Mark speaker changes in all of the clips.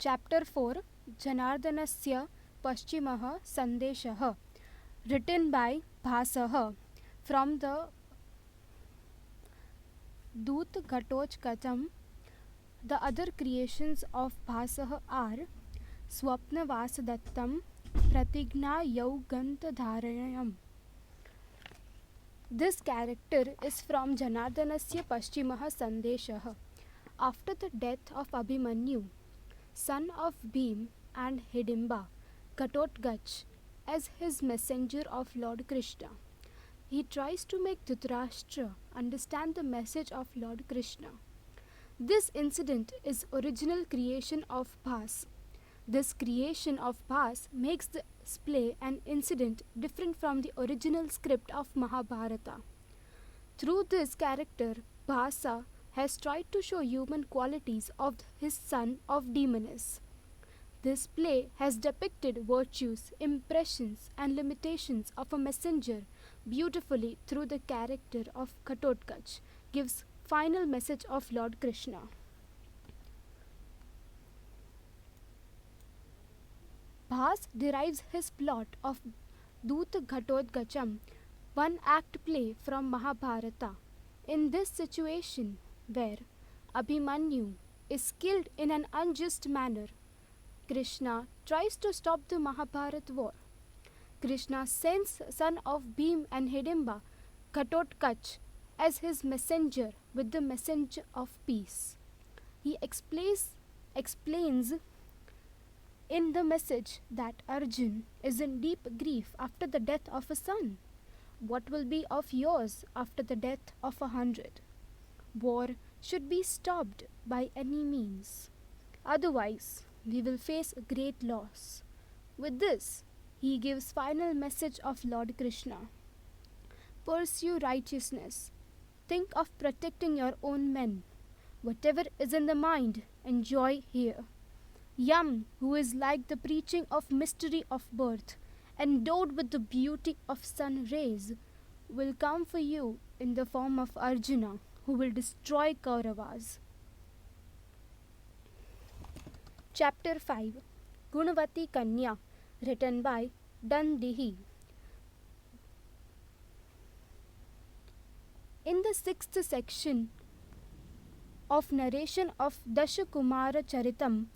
Speaker 1: Chapter 4 Janardanasya Paschimah Sandeshah, written by Bhasah from the Dut Ghatochkatam. The other creations of Bhasah are Swapna Vasadattam Pratigna Yaugantadharanayam. This character is from Janardanasya Paschimah Sandeshah. After the death of Abhimanyu, son of Bhim and Hidimba, Ghatotkacha, as his messenger of Lord Krishna, he tries to make Dhritarashtra understand the message of Lord Krishna. This incident is original creation of Bhas. This creation of Bhas makes the play and incident different from the original script of Mahabharata. Through this character, Bhasa has tried to show human qualities of his son of Demonis. This play has depicted virtues, impressions and limitations of a messenger beautifully through the character of Ghatotkacha, gives final message of Lord Krishna. Bhas derives his plot of Dut Ghatotkacham, one act play from Mahabharata. In this situation, where Abhimanyu is killed in an unjust manner, Krishna tries to stop the Mahabharata war. Krishna sends son of Bhim and Hidimba, Ghatotkacha, as his messenger with the message of peace. He explains in the message that Arjun is in deep grief after the death of a son. What will be of yours after the death of 100? War should be stopped by any means. Otherwise, we will face a great loss. With this, he gives final message of Lord Krishna. Pursue righteousness. Think of protecting your own men. Whatever is in the mind, enjoy here. Yam, who is like the preaching of mystery of birth, endowed with the beauty of sun rays, will come for you in the form of Arjuna, who will destroy Kauravas. Chapter 5 Gunavati Kanya, written by Dandihi. In the 6th section of narration of Dashakumara Charitam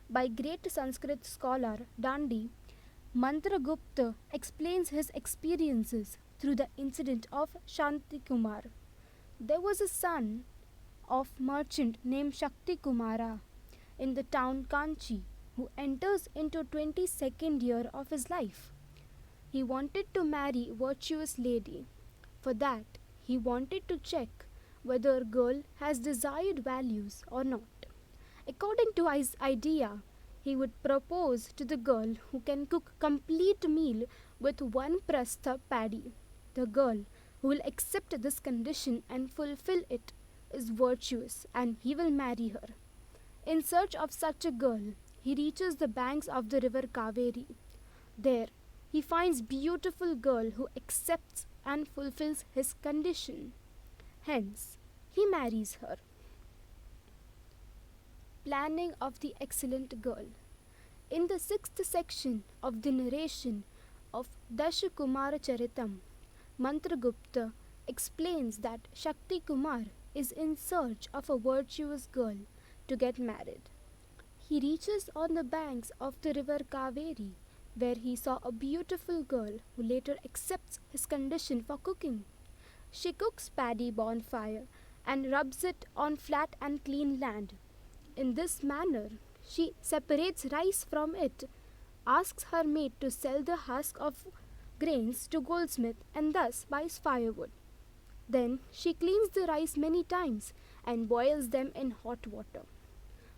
Speaker 1: by great Sanskrit scholar Dandi, Mantragupta explains his experiences through the incident of Shanti Kumar. There was a son of merchant named Shakti Kumara in the town Kanchi who enters into 22nd year of his life. He wanted to marry virtuous lady. For that, he wanted to check whether a girl has desired values or not. According to his idea, he would propose to the girl who can cook complete meal with 1 prastha paddy. The girl who will accept this condition and fulfill it is virtuous, and he will marry her. In search of such a girl, he reaches the banks of the river Kaveri. There, he finds beautiful girl who accepts and fulfills his condition. Hence, he marries her. Planning of the excellent girl. In the 6th section of the narration of Dashakumara Charitam, Mantragupta explains that Shakti Kumar is in search of a virtuous girl to get married. He reaches on the banks of the river Kaveri, where he saw a beautiful girl who later accepts his condition for cooking. She cooks paddy bonfire and rubs it on flat and clean land. In this manner, she separates rice from it, asks her maid to sell the husk of grains to goldsmith and thus buys firewood. Then she cleans the rice many times and boils them in hot water.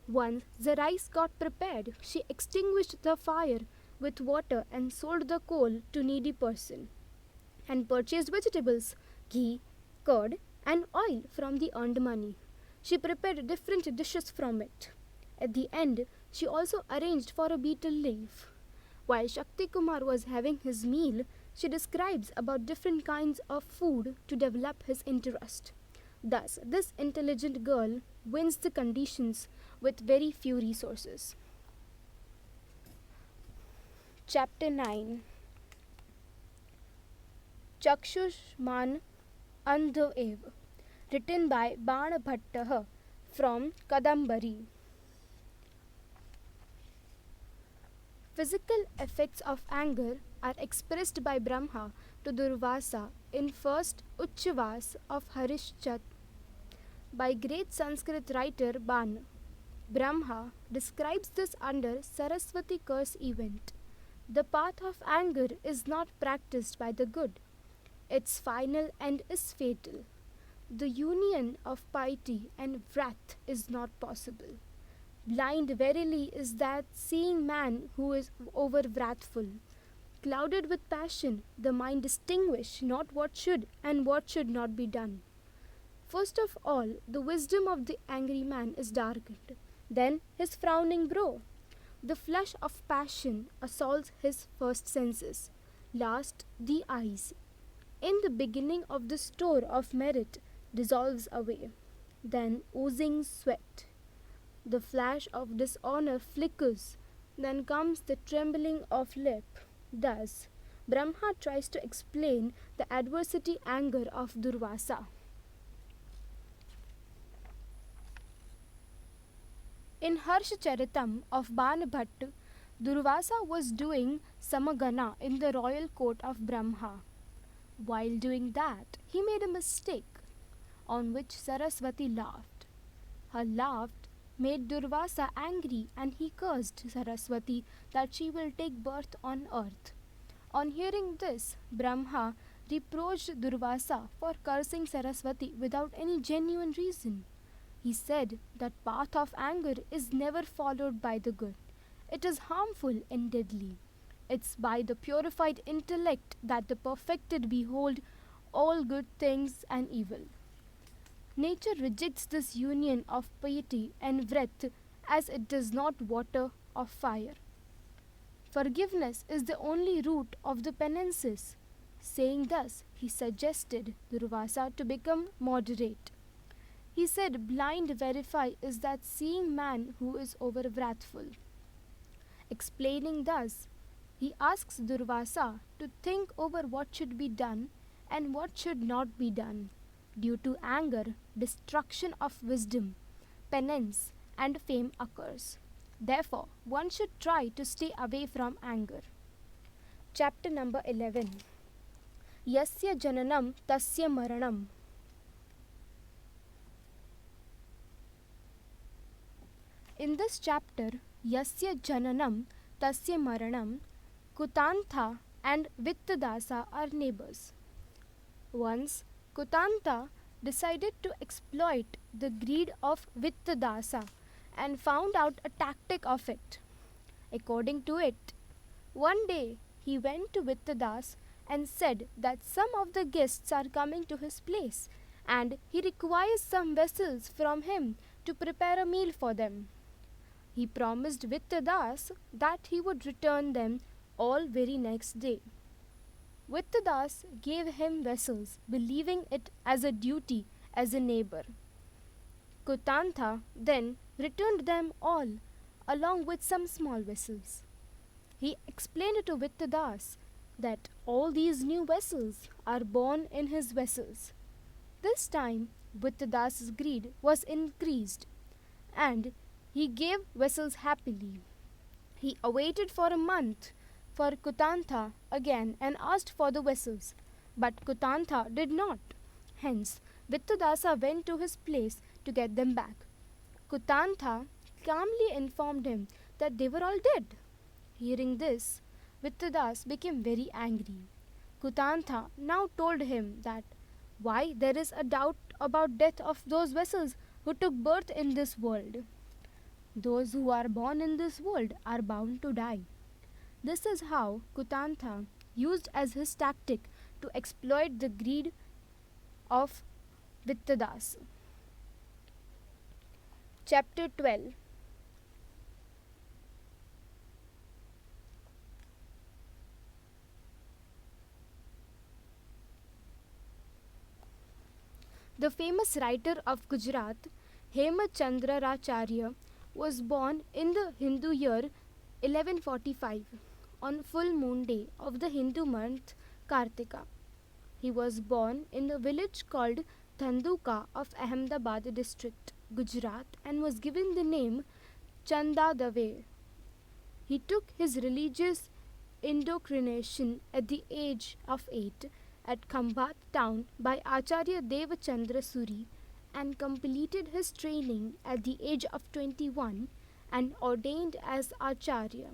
Speaker 1: Once the rice got prepared, she extinguished the fire with water and sold the coal to needy person, and purchased vegetables, ghee, curd and oil from the earned money. She prepared different dishes from it. At the end, she also arranged for a betel leaf. While Shakti Kumar was having his meal, she describes about different kinds of food to develop his interest. Thus, this intelligent girl wins the conditions with very few resources. Chapter 9 Chakshushman Andho Ev, written by Banabhattah from Kadambari. Physical effects of anger are expressed by Brahma to Durvasa in first Uchchivas of Harishchat by great Sanskrit writer Ban. Brahma describes this under Saraswati curse event. The path of anger is not practiced by the good. Its final end is fatal. The union of piety and wrath is not possible. Blind verily is that seeing man who is over wrathful. Clouded with passion, the mind distinguish not what should and what should not be done. First of all, the wisdom of the angry man is darkened. Then his frowning brow. The flush of passion assaults his first senses. Last, the eyes. In the beginning of the store of merit dissolves away. Then oozing sweat. The flash of dishonor flickers. Then comes the trembling of lip. Thus, Brahma tries to explain the adversity anger of Durvasa. In Harshcharitam of Banabhatt, Durvasa was doing Samagana in the royal court of Brahma. While doing that, he made a mistake, on which Saraswati laughed. Her laugh made Durvasa angry, and he cursed Saraswati that she will take birth on earth. On hearing this, Brahma reproached Durvasa for cursing Saraswati without any genuine reason. He said that path of anger is never followed by the good. It is harmful and deadly. It's by the purified intellect that the perfected behold all good things and evil. Nature rejects this union of piety and wrath as it does not water or fire. Forgiveness is the only root of the penances. Saying thus, he suggested Durvasa to become moderate. He said blind verify is that seeing man who is over wrathful. Explaining thus, he asks Durvasa to think over what should be done and what should not be done. Due to anger, destruction of wisdom, penance, and fame occurs. Therefore, one should try to stay away from anger. Chapter number 11 Yasya Jananam Tasya Maranam. In this chapter, Yasya Jananam Tasya Maranam, Kutantha and Vittadasa are neighbors. Once, Kutantha decided to exploit the greed of Vittadasa and found out a tactic of it. According to it, one day he went to Vittadas and said that some of the guests are coming to his place and he requires some vessels from him to prepare a meal for them. He promised Vittadas that he would return them all very next day. Vittadas gave him vessels, believing it as a duty as a neighbor. Kutantha then returned them all, along with some small vessels. He explained to Vittadas that all these new vessels are born in his vessels. This time, Vittadas's greed was increased, and he gave vessels happily. He awaited for a month for Kutantha again and asked for the vessels, but Kutantha did not. Hence, Vittadasa went to his place to get them back. Kutantha calmly informed him that they were all dead. Hearing this, Vittadas became very angry. Kutantha now told him that why there is a doubt about death of those vessels who took birth in this world. Those who are born in this world are bound to die. This is how Kutantha used as his tactic to exploit the greed of Vittadas. Chapter 12 The famous writer of Gujarat, Hemachandraracharya, was born in the Hindu year 1145. on full moon day of the Hindu month Kartika. He was born in a village called Thanduka of Ahmedabad district, Gujarat, and was given the name Chanda Dave. He took his religious indoctrination at the age of 8 at Khambat town by Acharya Devachandra Suri and completed his training at the age of 21 and ordained as Acharya.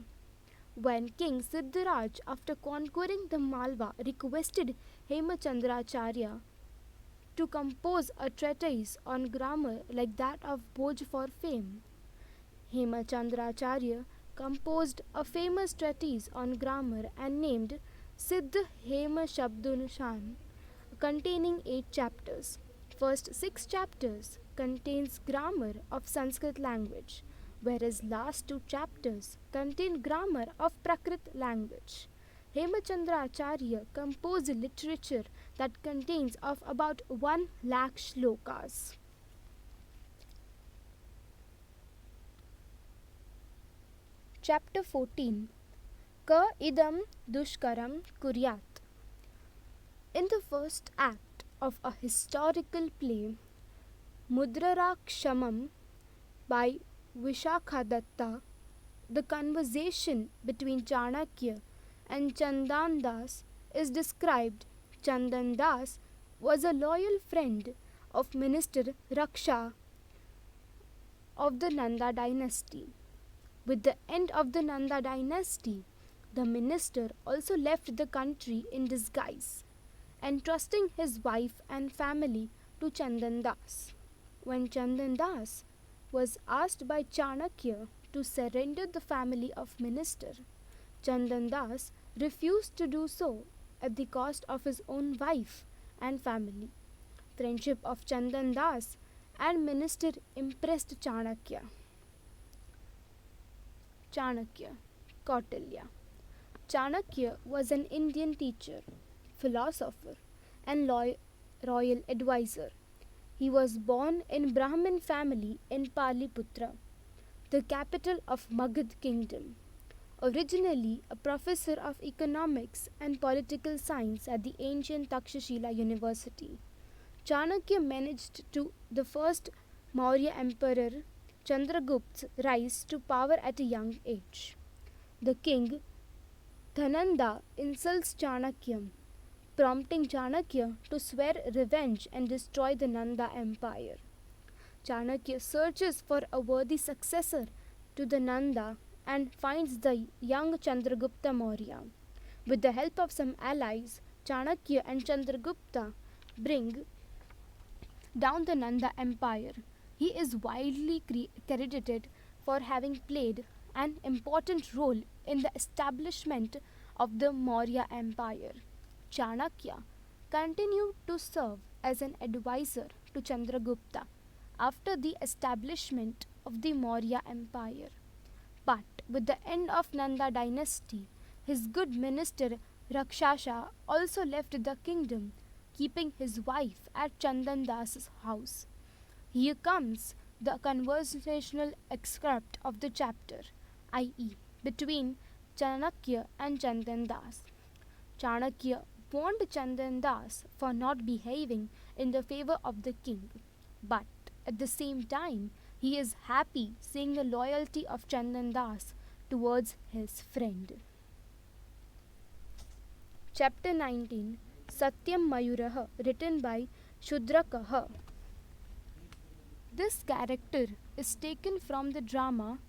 Speaker 1: When King Siddharaj, after conquering the Malwa, requested Hemachandracharya to compose a treatise on grammar like that of Bhoj for fame, Hemachandracharya composed a famous treatise on grammar and named Siddh Hema Shabdunushan, containing 8 chapters. First 6 chapters contains grammar of Sanskrit language, whereas last 2 chapters contain grammar of Prakrit language. Hemachandra Acharya composed literature that contains of about 1 lakh shlokas. Chapter 14. Ka idam dushkaram kuryat. In the first act of a historical play, Mudrarakshamam by Vishakhadatta, the conversation between Chanakya and Chandan Das is described. Chandan Das was a loyal friend of Minister Raksha of the Nanda dynasty. With the end of the Nanda dynasty, the minister also left the country in disguise, entrusting his wife and family to Chandan Das. When Chandan Das was asked by Chanakya to surrender the family of minister, Chandan Das refused to do so at the cost of his own wife and family. Friendship of Chandan Das and minister impressed Chanakya. Chanakya, Kautilya. Chanakya was an Indian teacher, philosopher, and royal advisor. He was born in Brahmin family in Paliputra, the capital of Magad kingdom. Originally a professor of economics and political science at the ancient Takshashila University, Chanakya managed to the first Maurya emperor Chandragupt's rise to power at a young age. The king Dhananda insults Chanakya, prompting Chanakya to swear revenge and destroy the Nanda Empire. Chanakya searches for a worthy successor to the Nanda and finds the young Chandragupta Maurya. With the help of some allies, Chanakya and Chandragupta bring down the Nanda Empire. He is widely credited for having played an important role in the establishment of the Maurya Empire. Chanakya continued to serve as an advisor to Chandragupta after the establishment of the Maurya Empire. But with the end of Nanda dynasty, his good minister Rakshasha also left the kingdom, keeping his wife at Chandan Das's house. Here comes the conversational excerpt of the chapter, i.e., between Chanakya and Chandan Das. Chanakya warned Chandan Das for not behaving in the favor of the king, but at the same time, he is happy seeing the loyalty of Chandan Das towards his friend. Chapter 19. Satyam Mayuraha, written by Shudrakaha. This character is taken from the drama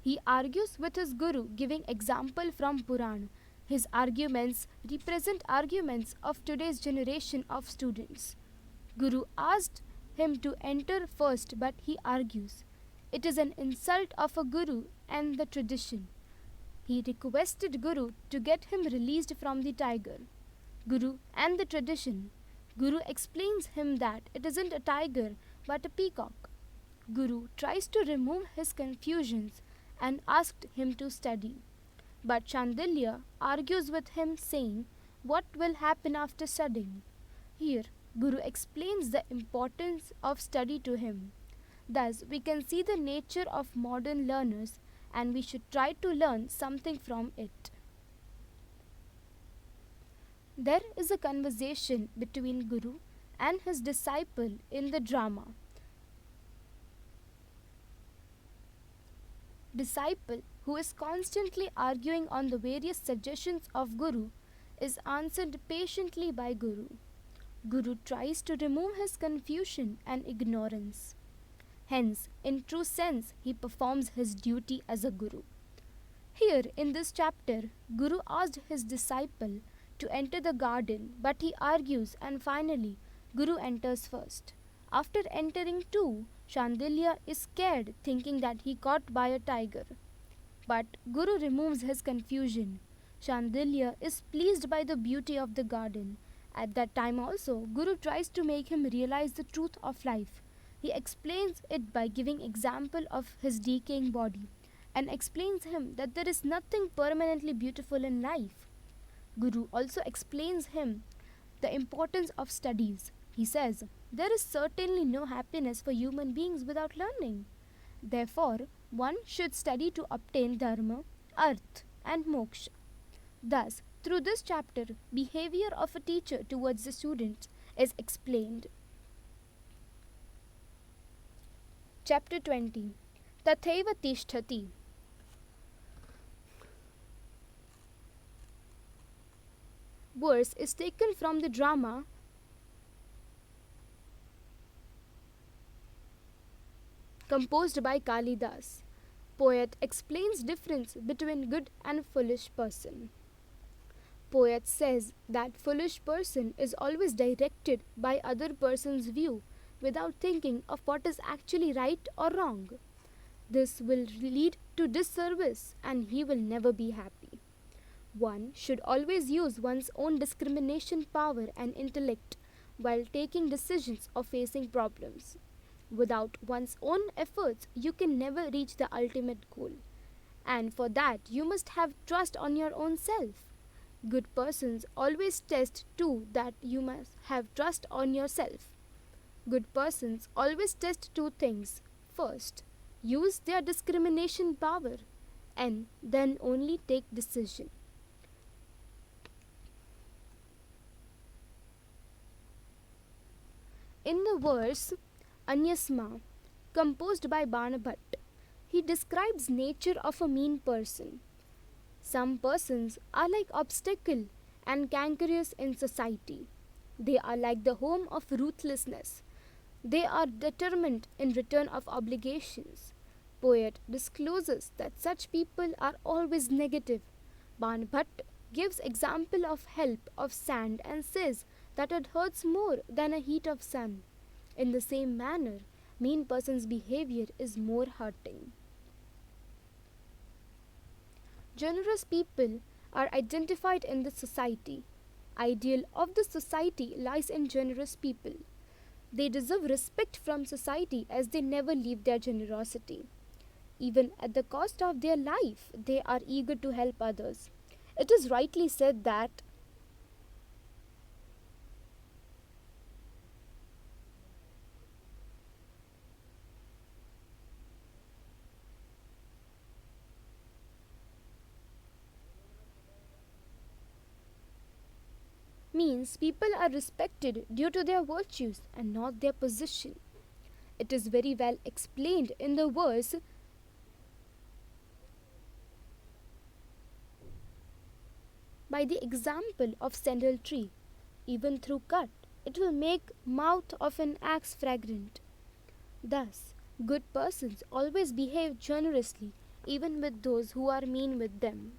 Speaker 1: He argues with his guru, giving example from Puran. His arguments represent arguments of today's generation of students. Guru asked him to enter first, but he argues it is an insult of a guru and the tradition. He requested Guru to get him released from the tiger. Guru and the tradition. Guru explains him that it isn't a tiger but a peacock. Guru tries to remove his confusions and asked him to study. But Chandilya argues with him, saying, "What will happen after studying?" Here, Guru explains the importance of study to him. Thus, we can see the nature of modern learners and we should try to learn something from it. There is a conversation between Guru and his disciple in the drama. Disciple, who is constantly arguing on the various suggestions of Guru, is answered patiently by Guru. Guru tries to remove his confusion and ignorance. Hence, in true sense, he performs his duty as a Guru. Here, in this chapter, Guru asked his disciple to enter the garden, but he argues and finally, Guru enters first. After entering too, Shandilya is scared, thinking that he caught by a tiger. But Guru removes his confusion. Shandilya is pleased by the beauty of the garden. At that time also, Guru tries to make him realize the truth of life. He explains it by giving example of his decaying body and explains him that there is nothing permanently beautiful in life. Guru also explains him the importance of studies. He says, there is certainly no happiness for human beings without learning. Therefore, one should study to obtain dharma, arth, and moksha. Thus, through this chapter, behavior of a teacher towards the students is explained. Chapter 20. Tathaiva Tishtati. Verse is taken from the drama composed by Kalidas. Poet explains difference between good and foolish person. Poet says that foolish person is always directed by other person's view without thinking of what is actually right or wrong. This will lead to disservice and he will never be happy. One should always use one's own discrimination power and intellect while taking decisions or facing problems. Without one's own efforts, you can never reach the ultimate goal. And for that, you must have trust on your own self. Good persons always test too that you must have trust on yourself. Good persons always test two things. First, use their discrimination power and then only take decision. In the verse Anyasma, composed by Banabhat, he describes nature of a mean person. Some persons are like obstacle and cankerous in society. They are like the home of ruthlessness. They are determined in return of obligations. Poet discloses that such people are always negative. Banabhat gives example of help of sand and says that it hurts more than a heat of sun. In the same manner, mean person's behavior is more hurting. Generous people are identified in the society. Ideal of the society lies in generous people. They deserve respect from society as they never leave their generosity. Even at the cost of their life, they are eager to help others. It is rightly said that means people are respected due to their virtues and not their position. It is very well explained in the verse by the example of sandal tree. Even through cut, it will make mouth of an axe fragrant. Thus, good persons always behave generously even with those who are mean with them.